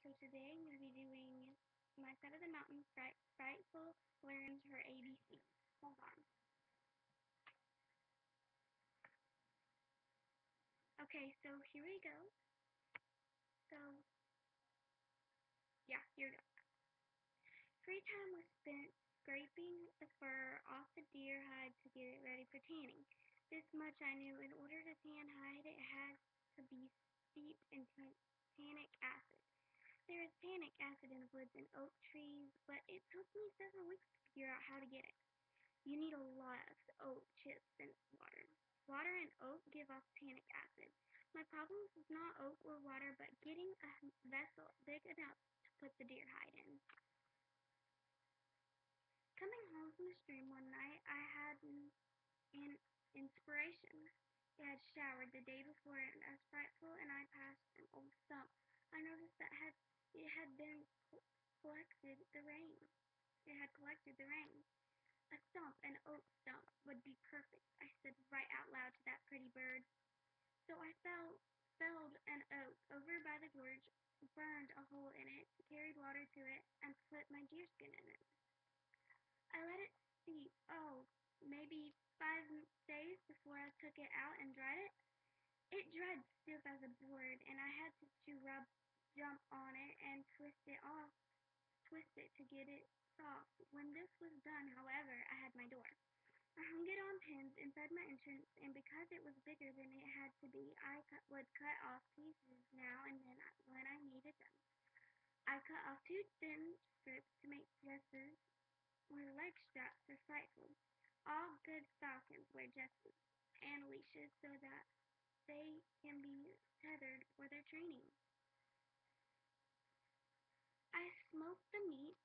So today I'm going to be doing my side of the mountain. Frightful learns her ABCs. Hold on. Okay, so here we go. So, yeah, here we go. Free time was spent scraping the fur off the deer hide to get it ready for tanning. This much I knew. In order to tan hide, it has to be steeped in tannic acid. There is tannic acid in the woods and oak trees, but it took me several weeks to figure out how to get it. You need a lot of oak chips and water. Water and oak give off tannic acid. My problem was not oak or water, but getting a vessel big enough to put the deer hide in. Coming home from the stream one night, I had an inspiration. I had showered the day before, and as Frightful and I passed an old stump, I noticed that it had collected the rain. It had collected the rain. A stump, an oak stump, would be perfect, I said right out loud to that pretty bird. So I felled an oak over by the gorge, burned a hole in it, carried water to it, and put my deerskin in it. I let it steep, maybe 5 days before I took it out and dried it. It dried stiff as a board, and I had to jump on it and twist it to get it soft. When this was done, however, I had my door. I hung it on pins inside my entrance, and because it was bigger than it had to be, I would cut off pieces now and then when I needed them. I cut off 2 thin strips to make dresses or leg straps for Frightful. All good falcons wear dresses and leashes so that they can be tethered for their training. I smoked the meat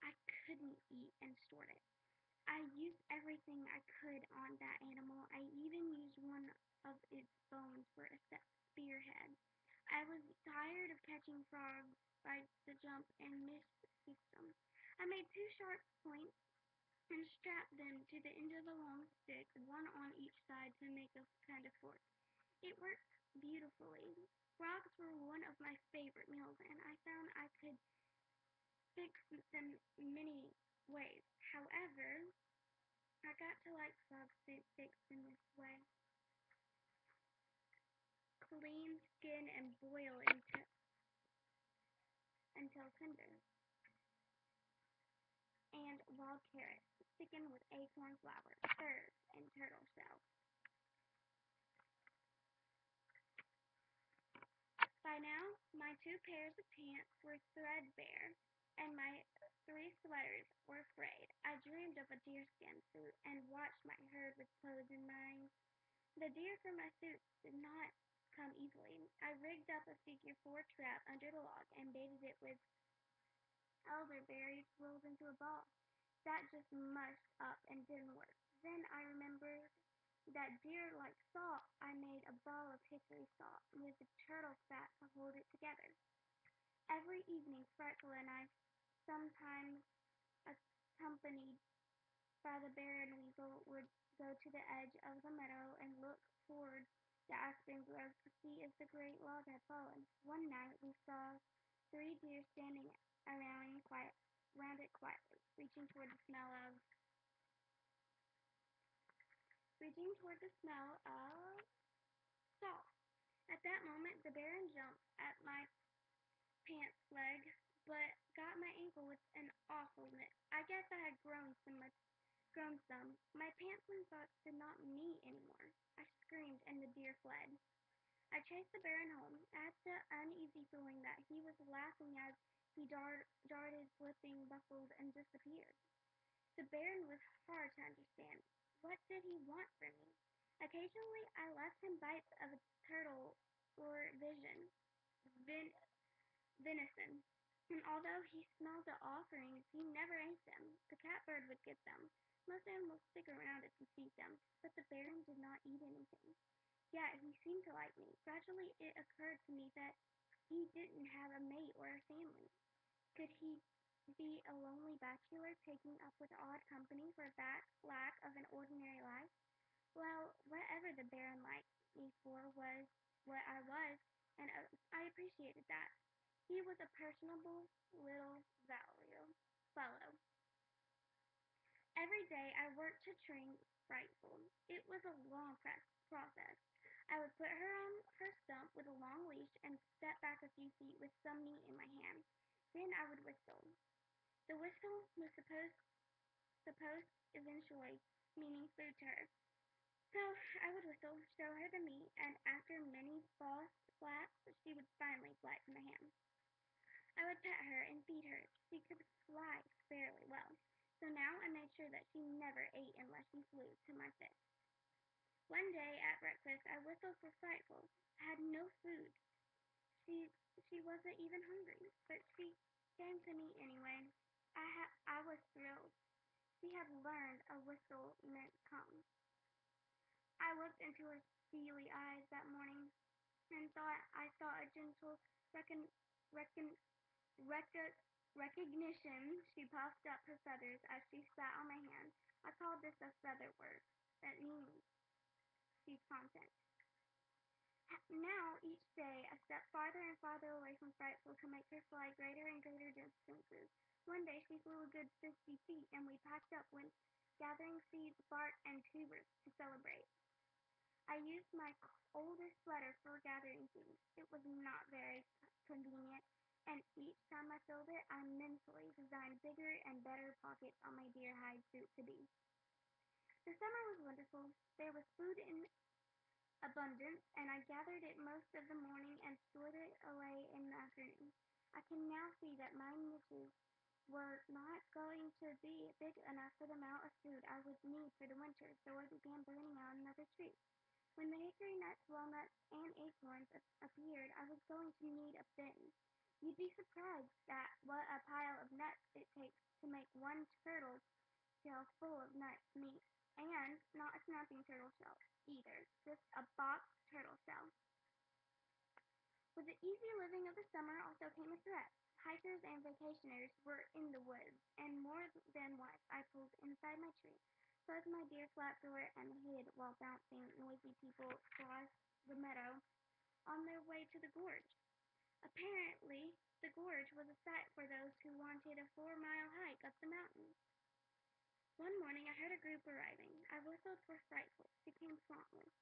I couldn't eat and stored it. I used everything I could on that animal. I even used one of its bones for a spearhead. I was tired of catching frogs by the jump and missed systems. I made 2 sharp points and strapped them to the end of a long stick, one on each side to make a kind of fork. It worked beautifully. Frogs were one of my favorite meals, and I found I could fix them many ways. However, I got to like frog soup fixed in this way. Clean, skin, and boil until tender. And wild carrots, thickened with acorn flour, served in turtle shell. By now, my 2 pairs of pants were threadbare, and my 3 sweaters were frayed. I dreamed of a deerskin suit and watched my herd with clothes in mind. The deer for my suits did not come easily. I rigged up a figure 4 trap under the log and baited it with elderberries rolled into a ball. That just mushed up and didn't work. Then I remembered that deer like salt. I made a ball of hickory salt with a turtle fat to hold it together. Every evening Frightful and I, sometimes accompanied by the bear and weasel, would go to the edge of the meadow and look toward the aspen grove to see if the great log had fallen. One night we saw 3 deer standing around it quietly, reaching toward the smell of salt. At that moment, the bear jumped at my pants leg, but got my ankle with an awful nip. I guess I had grown some. My pants and socks did not meet anymore. I screamed, and the deer fled. I chased the baron home. I had the uneasy feeling that he was laughing as he darted, flipping, buckled, and disappeared. The baron was hard to understand. What did he want from me? Occasionally, I left him bites of a turtle or venison, and although he smelled the offerings, he never ate them. The catbird would get them. Most animals stick around if you feed them, but the baron did not eat anything. Yet he seemed to like me. Gradually it occurred to me that he didn't have a mate or a family. Could he be a lonely bachelor taking up with odd company for that lack of an ordinary life? Well, whatever the baron liked me for was what I was, and I appreciated that. He was a personable little fellow. Every day I worked to train Frightful. It was a long process. I would put her on her stump with a long leash and step back a few feet with some meat in my hand. Then I would whistle. The whistle was supposed eventually meaning food to her. So I would whistle, show her the meat, and after many false flaps, she would finally fly from my hand. I would pet her and feed her. She could fly fairly well, so now I made sure that she never ate unless she flew to my fist. One day at breakfast I whistled for Frightful. I had no food. She she wasn't even hungry, but she came to me anyway. I was thrilled. She had learned a whistle meant come. I looked into her steely eyes that morning and thought I saw a gentle recon, recon, rec- recognition. She puffed up her feathers as she sat on my hand. I called this a feather word. That means she's content. Now, each day, I stepped farther and farther away from Frightful to make her fly greater and greater distances. One day she flew a good 50 feet, and we packed up when gathering seeds, bark, and tubers to celebrate. I used my oldest sweater for gathering seeds. It was not very convenient, and each time I filled it, I mentally designed bigger and better pockets on my deer hide suit to be. The summer was wonderful. There was food in abundance, and I gathered it most of the morning and stored it away in the afternoon. I can now see that my niches were not going to be big enough for the amount of food I would need for the winter, so I began burning out another tree. When the hickory nuts, walnuts, and acorns appeared, I was going to need a bin. You'd be surprised at what a pile of nuts it takes to make one turtle shell full of nuts meat, and not a snapping turtle shell either, just a boxed turtle shell. With the easy living of the summer also came a threat. Hikers and vacationers were in the woods, and more than once I pulled inside my tree, closed my deer flap door, and hid while bouncing noisy people crossed the meadow on their way to the gorge. Apparently, the gorge was a sight for those who wanted a 4-mile hike up the mountain. One morning I heard a group arriving. I whistled for Frightful. She came promptly.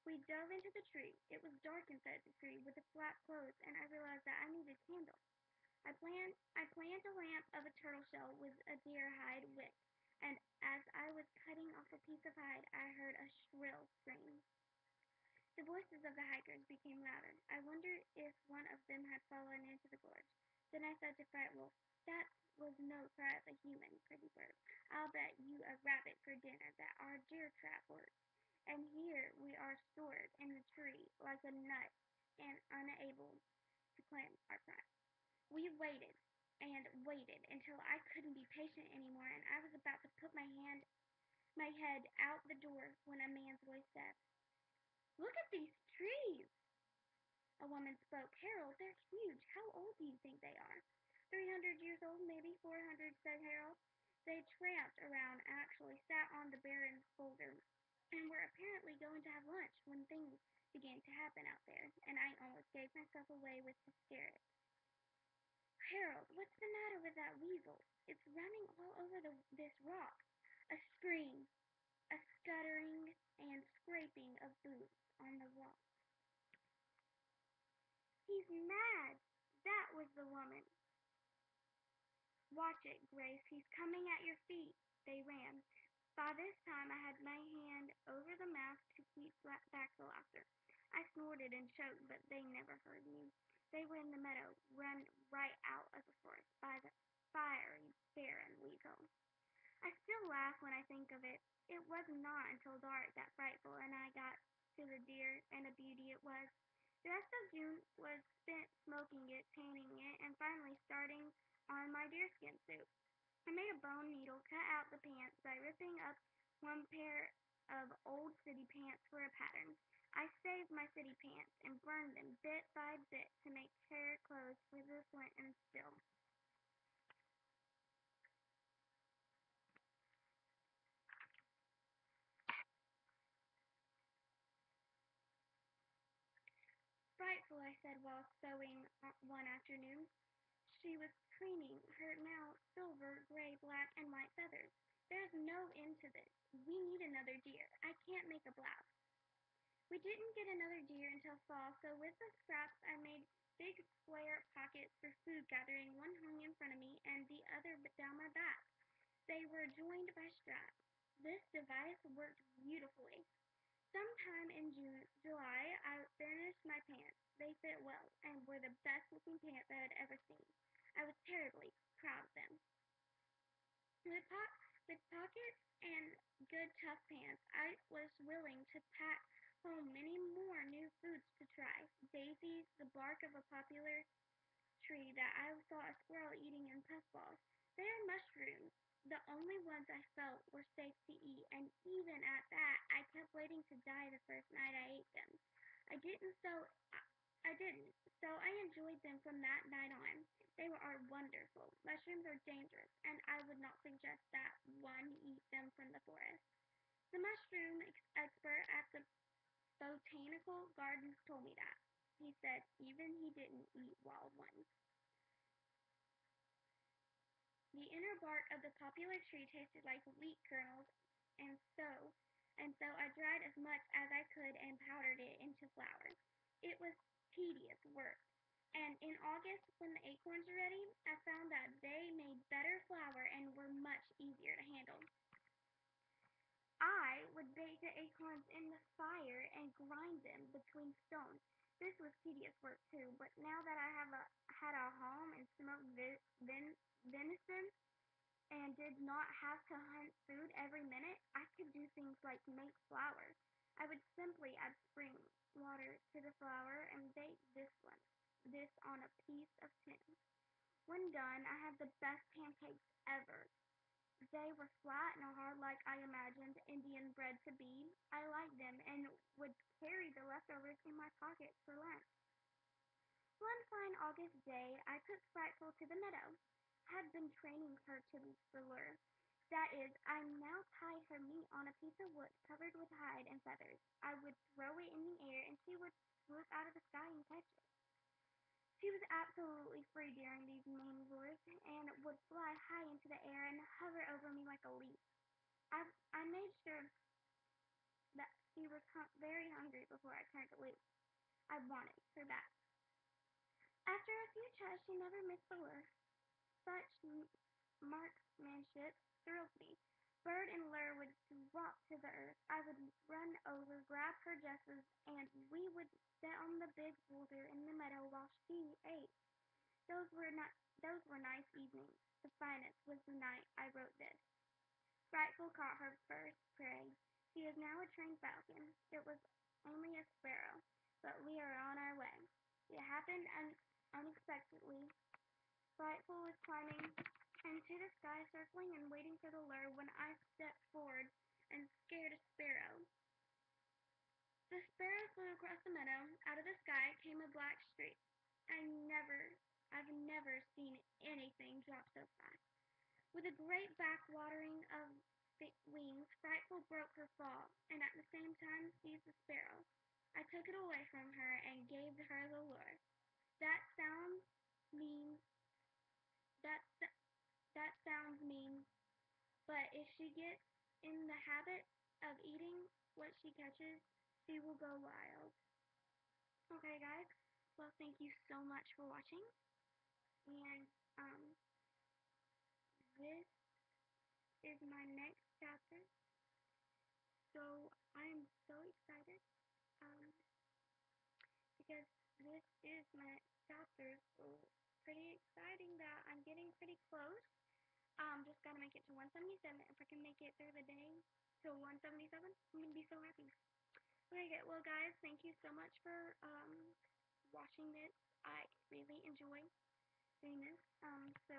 We dove into the tree. It was dark inside the tree with the flap closed, and I realized that I needed candles. I planned a lamp of a turtle shell with a deer hide wick, and as I was cutting off a piece of hide, I heard a shrill scream. The voices of the hikers became louder. I wondered if one of them had fallen into the gorge. Then I said to Frightful, "That was no cry of a human, pretty bird. I'll bet you a rabbit for dinner that our deer trap works. And here we are stored in the tree like a nut and unable to claim our prize." We waited and waited until I couldn't be patient anymore, and I was about to put my head out the door when a man's voice said, "Look at these trees!" A woman spoke. "Harold, they're huge. How old do you think they are?" "300 years old, maybe 400, said Harold. They tramped around, actually sat on the barren boulder, and were apparently going to have lunch when things began to happen out there, and I almost gave myself away with hysterics. "Harold, what's the matter with that weasel? It's running all over this rock." A scream, a scuttering and scraping of boots on the rock. "He's mad!" That was the woman. "Watch it, Grace. He's coming at your feet." They ran. By this time I had my hand over the mouth to keep back the laughter. I snorted and choked, but they never heard me. They were in the meadow, run right out of the forest by the fiery, barren weasel. I still laugh when I think of it. It was not until dark that Frightful and I got to the deer, and a beauty it was. The rest of June was spent smoking it, painting it, and finally starting on my deerskin suit. I made a bone needle, cut out the pants by ripping up one pair of old city pants for a pattern. I saved my city pants and burned them bit by bit to make chair clothes for the flint and steel. Frightful I said while sewing one afternoon. She was preening her now silver, gray, black, and white feathers. "There's no end to this. We need another deer. I can't make a blouse." We didn't get another deer until fall, so with the scraps I made big square pockets for food gathering. One hung in front of me and the other down my back. They were joined by straps. This device worked beautifully. Sometime in July, I finished my pants. They fit well, and were the best looking pants I had ever seen. I was terribly proud of them. With pockets and good tough pants, I was willing to pack home many more new foods to try. Daisies, the bark of a popular tree that I saw a squirrel eating in puffballs. They are mushrooms, the only ones I felt were safe to eat, and even at that I kept waiting to die the first night I ate them. I didn't, so I didn't. So I enjoyed them from that night on. They are wonderful. Mushrooms are dangerous, and I would not suggest that one eat them from the forest. The mushroom expert at the botanical gardens told me that. He said even he didn't eat wild ones. The inner bark of the popular tree tasted like wheat kernels, and so I dried as much as I could and powdered it into flour. It was tedious work, and in August, when the acorns were ready, I found that they made better flour and were much easier to handle. I would bake the acorns in the fire and grind them between stones. This was tedious work too, but now that I had a home and smoked venison and did not have to hunt food every minute, I could do things like make flour. I would simply add spring water to the flour and bake this on a piece of tin. When done, I had the best pancakes ever. They were flat and hard like I imagined Indian bread to be. I liked them and would carry the leftovers in my pockets for lunch. One fine August day I took Frightful to the meadow. I had been training her for lure. That is, I now tied her meat on a piece of wood covered with hide and feathers. I would throw it in the air and she would swoop out of the sky and catch it. She was absolutely free during these maneuvers and would fly high into the air and hover over me like a leaf. I made sure that she was very hungry before I turned it loose. I wanted her back. After a few tries, she never missed the lure. Such marksmanship thrilled me. Bird and lure would drop to the earth. I would run over, grab her jesses, and we would sit on the big boulder in the meadow while she ate. Those were nice evenings. The finest was the night I wrote this. Frightful caught her first prey. She is now a trained falcon. It was only a sparrow, but we are on our way. It happened unexpectedly. Frightful was climbing into the sky, circling and waiting for the lure when I stepped forward and scared a sparrow. The sparrow flew across the meadow. Out of the sky came a black streak. I've never seen anything drop so fast. With a great back-watering of wings, Frightful broke her fall, and at the same time seized the sparrow. I took it away from her and gave her the lure. That sounds mean. That that sounds mean, but if she gets in the habit of eating what she catches, she will go wild. Okay, guys. Well, thank you so much for watching, and this is my next chapter. So I am so excited because this is my next chapter. So pretty exciting that I'm getting pretty close. Just gotta make it to 177. If I can make it through the day to 177, I'm gonna be so happy. Okay, well guys, thank you so much for watching this. I really enjoy doing this. So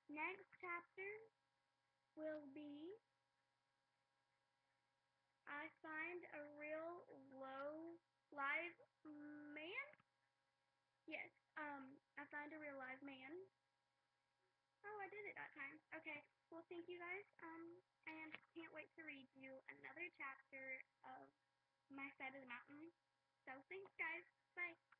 next chapter will be I find a real low live man. Yes, I find a real live man. Oh, I did it that time. Okay, well thank you guys. And can't wait to read you another chapter of My Side of the Mountain. So thanks guys. Bye.